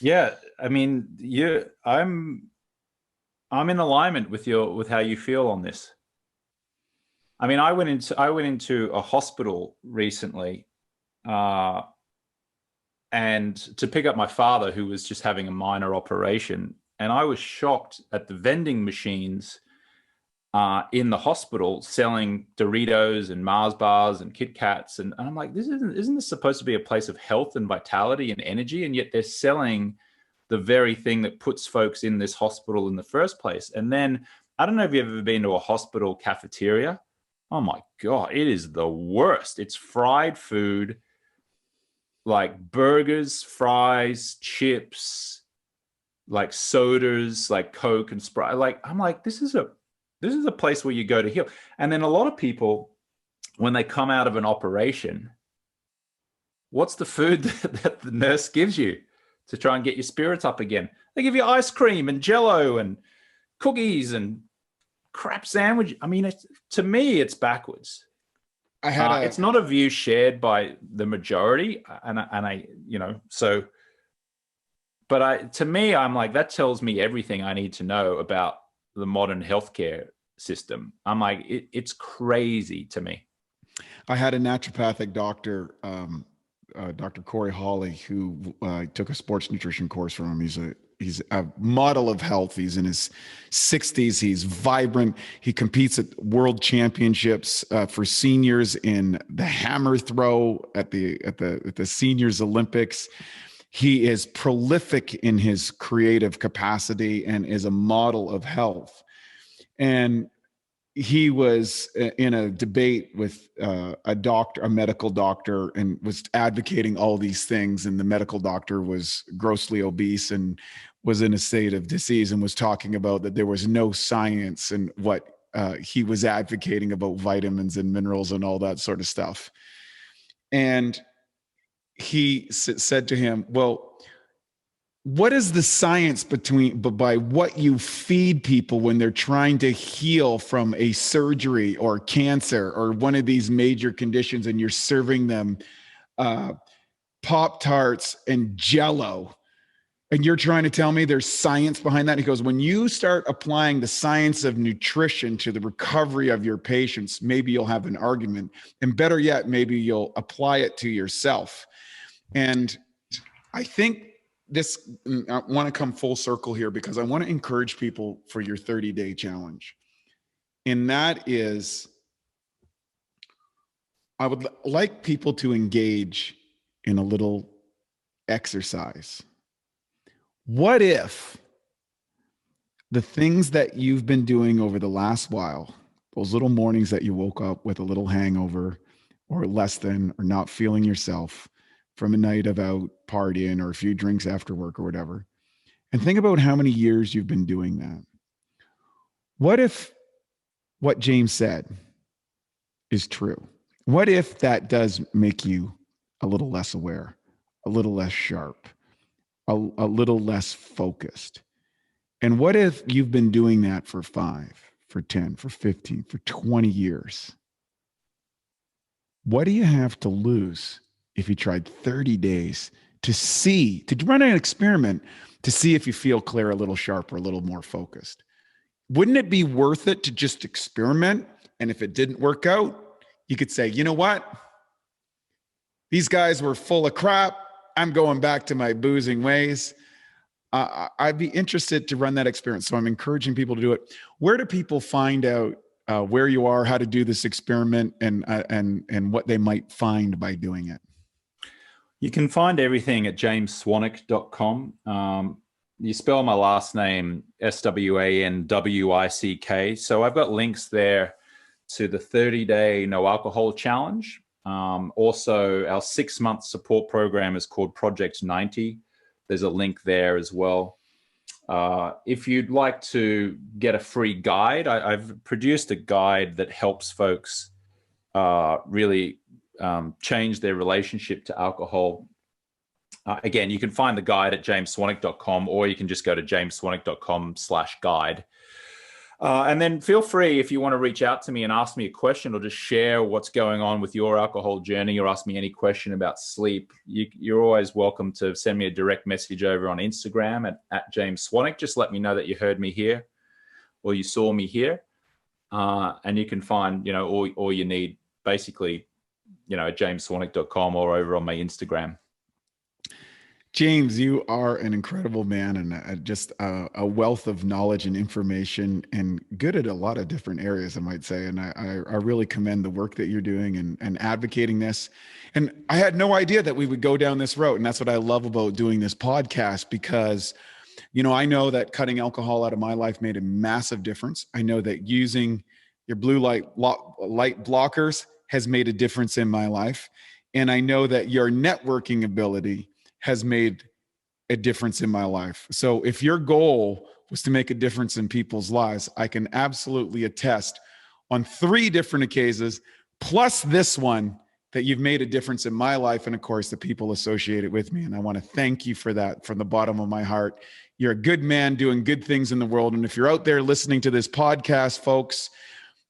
B: Yeah, I mean, I'm in alignment with how you feel on this. I mean, I went into a hospital recently, and to pick up my father, who was just having a minor operation, and I was shocked at the vending machines in the hospital selling Doritos and Mars bars and Kit Kats, and I'm like, isn't this supposed to be a place of health and vitality and energy? And yet they're selling the very thing that puts folks in this hospital in the first place. And then, I don't know if you've ever been to a hospital cafeteria. Oh my God, it is the worst. It's fried food, like burgers, fries, chips, like sodas, like Coke and Sprite. Like, I'm like, this is a place where you go to heal. And then a lot of people, when they come out of an operation, what's the food that the nurse gives you to try and get your spirits up again? They give you ice cream and Jell-O and cookies and crap sandwich. I mean, to me, it's backwards. It's not a view shared by the majority, to me, I'm like, that tells me everything I need to know about the modern healthcare system. I'm like, it's crazy to me.
A: I had a naturopathic doctor, Dr. Corey Hawley, who took a sports nutrition course from him. He's a model of health. He's in his 60s. He's vibrant. He competes at world championships for seniors in the hammer throw at the seniors Olympics. He is prolific in his creative capacity and is a model of health. And he was in a debate with a medical doctor, and was advocating all these things. And the medical doctor was grossly obese and was in a state of disease, and was talking about that there was no science in what he was advocating about vitamins and minerals and all that sort of stuff. And he said to him, well, what is the science by what you feed people when they're trying to heal from a surgery or cancer or one of these major conditions, and you're serving them Pop-Tarts and Jell-O, and you're trying to tell me there's science behind that? And he goes, when you start applying the science of nutrition to the recovery of your patients, maybe you'll have an argument, and better yet, maybe you'll apply it to yourself. And I think I want to come full circle here, because I want to encourage people for your 30-day challenge. And that is, I would like people to engage in a little exercise. What if the things that you've been doing over the last while, those little mornings that you woke up with a little hangover or less than, or not feeling yourself from a night of out partying or a few drinks after work or whatever, and think about how many years you've been doing that. What if what James said is true? What if that does make you a little less aware, a little less sharp, a little less focused? And what if you've been doing that for 5, for 10, for 15, for 20 years? What do you have to lose if you tried 30 days to run an experiment to see if you feel clear, a little sharper, a little more focused? Wouldn't it be worth it to just experiment? And if it didn't work out, you could say, you know what? These guys were full of crap. I'm going back to my boozing ways. I'd be interested to run that experience. So I'm encouraging people to do it. Where do people find out where you are, how to do this experiment, and what they might find by doing it?
B: You can find everything at jamesswanwick.com. You spell my last name Swanwick. So I've got links there to the 30-day no alcohol challenge. Also, our 6-month support program is called Project 90. There's a link there as well. If you'd like to get a free guide, I've produced a guide that helps folks really change their relationship to alcohol. Again, you can find the guide at jamesswanwick.com, or you can just go to jamesswanwick.com/guide. And then feel free, if you want to reach out to me and ask me a question, or just share what's going on with your alcohol journey, or ask me any question about sleep. You're always welcome to send me a direct message over on Instagram at James Swanwick. Just let me know that you heard me here, or you saw me here. And you can find, all you need basically, at jamesswanwick.com or over on my Instagram.
A: James, you are an incredible man, and just a wealth of knowledge and information, and good at a lot of different areas, I might say. And I really commend the work that you're doing and advocating this. And I had no idea that we would go down this road. And that's what I love about doing this podcast, because, I know that cutting alcohol out of my life made a massive difference. I know that using your blue light blockers has made a difference in my life. And I know that your networking ability has made a difference in my life. So if your goal was to make a difference in people's lives, I can absolutely attest on 3 different occasions, plus this one, that you've made a difference in my life, and of course the people associated with me. And I want to thank you for that from the bottom of my heart. You're a good man doing good things in the world. And if you're out there listening to this podcast, folks,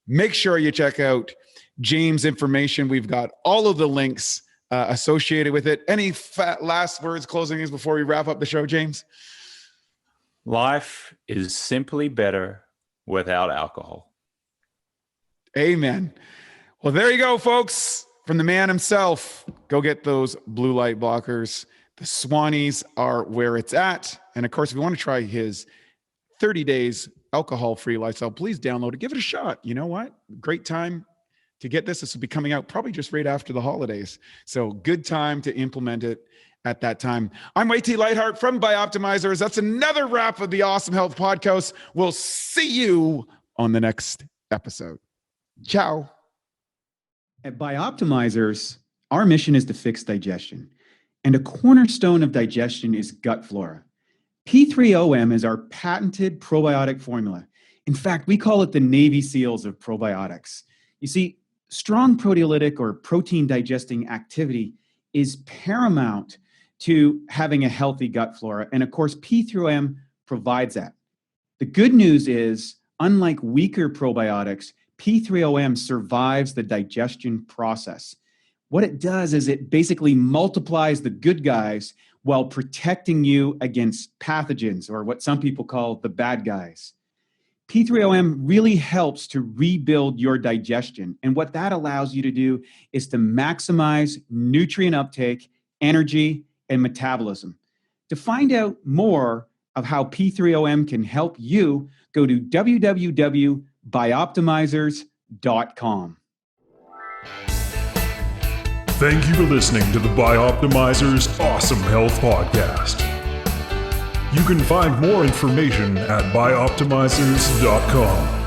A: make sure you check out James' information. We've got all of the links associated with it. Any last words, closing things before we wrap up the show, James?
B: Life is simply better without alcohol.
A: Amen. Well, there you go, folks. From the man himself, go get those blue light blockers. The Swannies are where it's at. And of course, if you want to try his 30 days alcohol-free lifestyle, please download it. Give it a shot. You know what? Great time to get this. This will be coming out probably just right after the holidays. So good time to implement it at that time. I'm Way-T Lightheart from Bioptimizers. That's another wrap of the Awesome Health Podcast. We'll see you on the next episode. Ciao.
C: At Bioptimizers, our mission is to fix digestion. And a cornerstone of digestion is gut flora. P3OM is our patented probiotic formula. In fact, we call it the Navy SEALs of probiotics. You see, strong proteolytic or protein digesting activity is paramount to having a healthy gut flora. And of course, P3OM provides that. The good news is, unlike weaker probiotics, P3OM survives the digestion process. What it does is it basically multiplies the good guys while protecting you against pathogens, or what some people call the bad guys. P3OM really helps to rebuild your digestion. And what that allows you to do is to maximize nutrient uptake, energy, and metabolism. To find out more of how P3OM can help you, go to www.bioptimizers.com.
D: Thank you for listening to the Bioptimizers Awesome Health Podcast. You can find more information at bioptimizers.com.